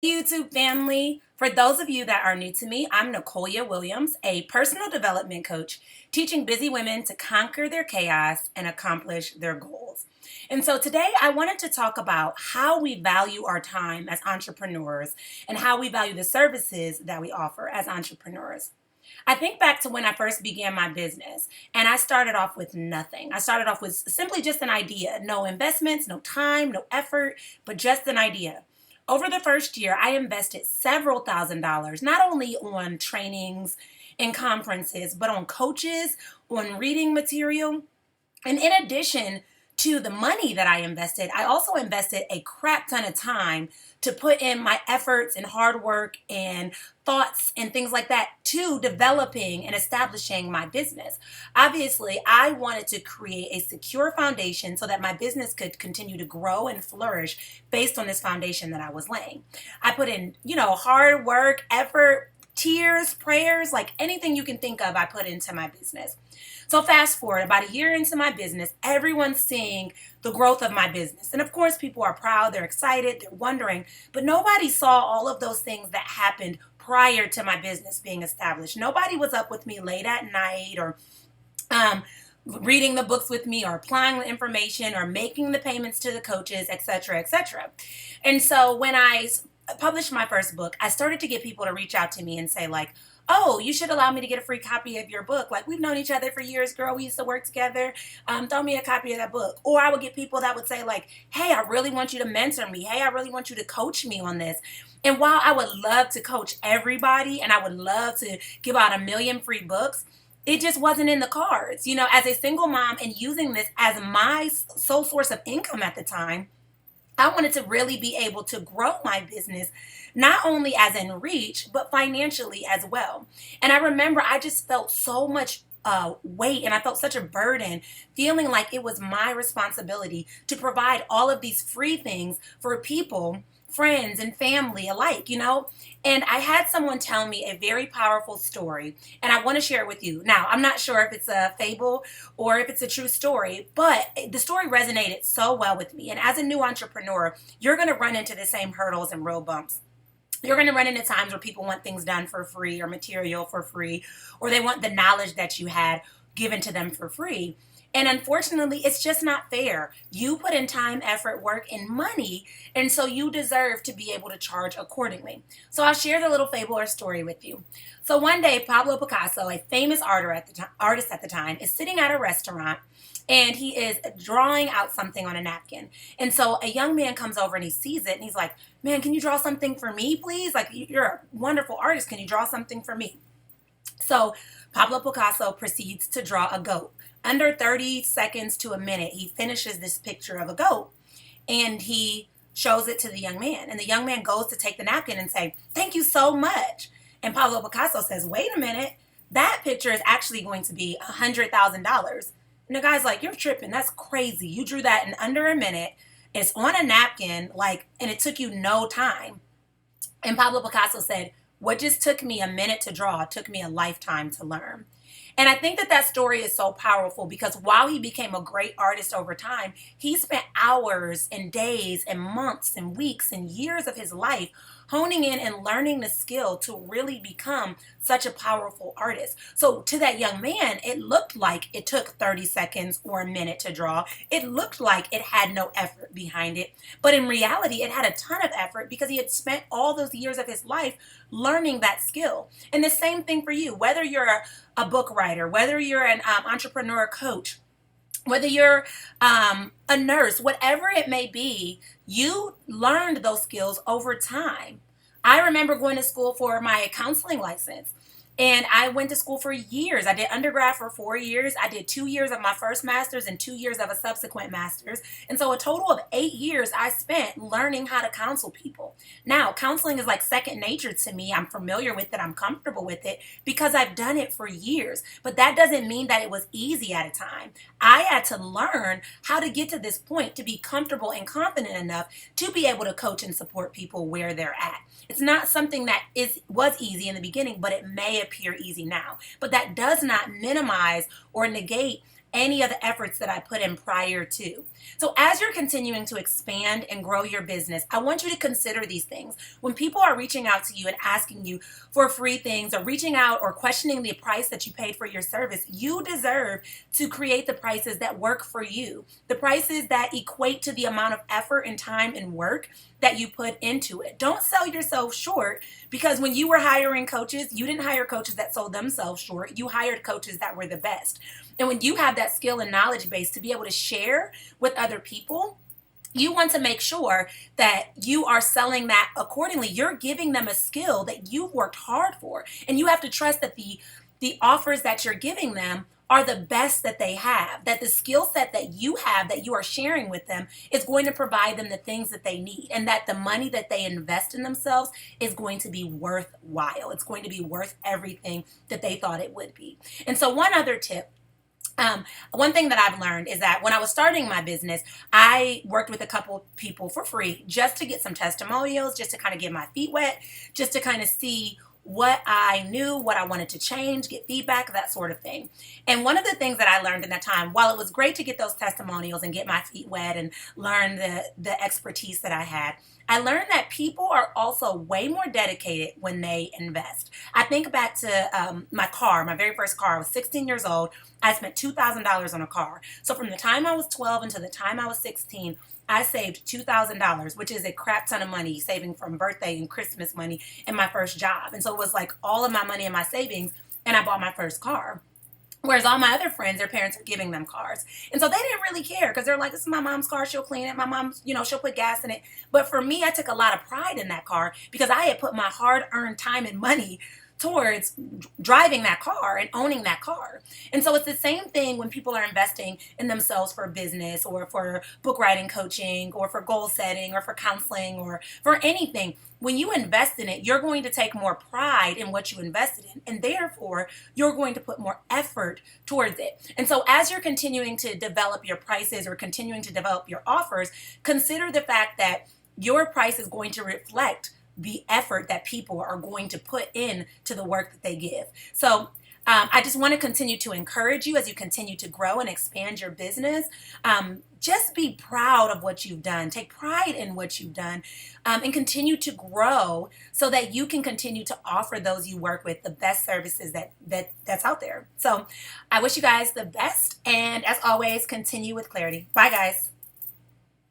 YouTube family. For those of you that are new to me, I'm Nicolya Williams, a personal development coach teaching busy women to conquer their chaos and accomplish their goals. And so today I wanted to talk about how we value our time as entrepreneurs and how we value the services that we offer as entrepreneurs. I think back to when I first began my business and I started off with nothing. I started off with simply just an idea, no investments, no time, no effort, but just an idea. Over the first year, I invested several $1,000s, not only on trainings and conferences, but on coaches, on reading material. And in addition to the money that I invested, I also invested a crap ton of time to put in my efforts and hard work and thoughts and things like that to developing and establishing my business. Obviously, I wanted to create a secure foundation so that my business could continue to grow and flourish based on this foundation that I was laying. I put in, hard work, effort, tears, prayers, like anything you can think of, I put into my business. So fast forward about a year into my business, everyone's seeing the growth of my business. And of course, people are proud, they're excited, they're wondering, but nobody saw all of those things that happened prior to my business being established. Nobody was up with me late at night or reading the books with me or applying the information or making the payments to the coaches, etc., etc. And so when I published my first book, I started to get people to reach out to me and say like, oh, you should allow me to get a free copy of your book. Like, we've known each other for years, girl. We used to work together. Throw me a copy of that book. Or I would get people that would say like, hey, I really want you to mentor me. Hey, I really want you to coach me on this. And while I would love to coach everybody and I would love to give out 1,000,000 free books, it just wasn't in the cards. As a single mom and using this as my sole source of income at the time, I wanted to really be able to grow my business, not only as in reach, but financially as well. And I remember I just felt so much weight and I felt such a burden, feeling like it was my responsibility to provide all of these free things for people, friends and family alike. And I had someone tell me a very powerful story, and I want to share it with you. Now, I'm not sure if it's a fable or if it's a true story, but the story resonated so well with me. And as a new entrepreneur, you're going to run into the same hurdles and road bumps. You're going to run into times where people want things done for free or material for free, or they want the knowledge that you had given to them for free. And unfortunately, it's just not fair. You put in time, effort, work, and money, and so you deserve to be able to charge accordingly. So I'll share the little fable or story with you. So one day, Pablo Picasso, a famous artist at the time, is sitting at a restaurant, and he is drawing out something on a napkin. And so a young man comes over and he sees it, and he's like, man, can you draw something for me, please? Like, you're a wonderful artist. Can you draw something for me? So Pablo Picasso proceeds to draw a goat. Under 30 seconds to a minute, he finishes this picture of a goat and he shows it to the young man. And the young man goes to take the napkin and say, thank you so much. And Pablo Picasso says, wait a minute, that picture is actually going to be $100,000. And the guy's like, you're tripping. That's crazy. You drew that in under a minute. It's on a napkin, and it took you no time. And Pablo Picasso said, what just took me a minute to draw took me a lifetime to learn. And I think that story is so powerful because while he became a great artist over time, he spent hours and days and months and weeks and years of his life honing in and learning the skill to really become such a powerful artist. So to that young man, it looked like it took 30 seconds or a minute to draw. It looked like it had no effort behind it. But in reality, it had a ton of effort because he had spent all those years of his life learning that skill. And the same thing for you, whether you're a book writer, whether you're an entrepreneur coach, whether you're a nurse, whatever it may be, you learned those skills over time. I remember going to school for my counseling license. And I went to school for years. I did undergrad for 4 years. I did 2 years of my first master's and 2 years of a subsequent master's. And so a total of 8 years I spent learning how to counsel people. Now, counseling is like second nature to me. I'm familiar with it. I'm comfortable with it because I've done it for years. But that doesn't mean that it was easy at a time. I had to learn how to get to this point to be comfortable and confident enough to be able to coach and support people where they're at. It's not something that was easy in the beginning, but it may appear easy now. But that does not minimize or negate any of the efforts that I put in prior to. So as you're continuing to expand and grow your business, I want you to consider these things. When people are reaching out to you and asking you for free things, or reaching out or questioning the price that you paid for your service, you deserve to create the prices that work for you, the prices that equate to the amount of effort and time and work that you put into it. Don't sell yourself short, because when you were hiring coaches, you didn't hire coaches that sold themselves short. You hired coaches that were the best. And when you have that skill and knowledge base to be able to share with other people, you want to make sure that you are selling that accordingly. You're giving them a skill that you've worked hard for, and you have to trust that the offers that you're giving them are the best that they have, that the skill set that you have that you are sharing with them is going to provide them the things that they need, and that the money that they invest in themselves is going to be worthwhile. It's going to be worth everything that they thought it would be. And so one other tip, one thing that I've learned is that when I was starting my business, I worked with a couple people for free just to get some testimonials, just to kind of get my feet wet, just to kind of see what I knew, what I wanted to change, get feedback, that sort of thing. And one of the things that I learned in that time, while it was great to get those testimonials and get my feet wet and learn the expertise that I had, I learned that people are also way more dedicated when they invest. I think back to my car, my very first car. I was 16 years old. I spent $2,000 on a car. So from the time I was 12 until the time I was 16, I saved $2,000, which is a crap ton of money, saving from birthday and Christmas money in my first job. And so it was like all of my money in my savings, and I bought my first car. Whereas all my other friends, their parents are giving them cars. And so they didn't really care, because they're like, this is my mom's car. She'll clean it. My mom's, she'll put gas in it. But for me, I took a lot of pride in that car, because I had put my hard-earned time and money towards driving that car and owning that car. And so it's the same thing when people are investing in themselves for business, or for book writing coaching, or for goal setting, or for counseling, or for anything. When you invest in it, you're going to take more pride in what you invested in, and therefore you're going to put more effort towards it. And so as you're continuing to develop your prices, or continuing to develop your offers, consider the fact that your price is going to reflect the effort that people are going to put in to the work that they give. So I just want to continue to encourage you as you continue to grow and expand your business. Just be proud of what you've done. Take pride in what you've done, and continue to grow so that you can continue to offer those you work with the best services that's out there. So I wish you guys the best, and as always, continue with clarity. Bye, guys.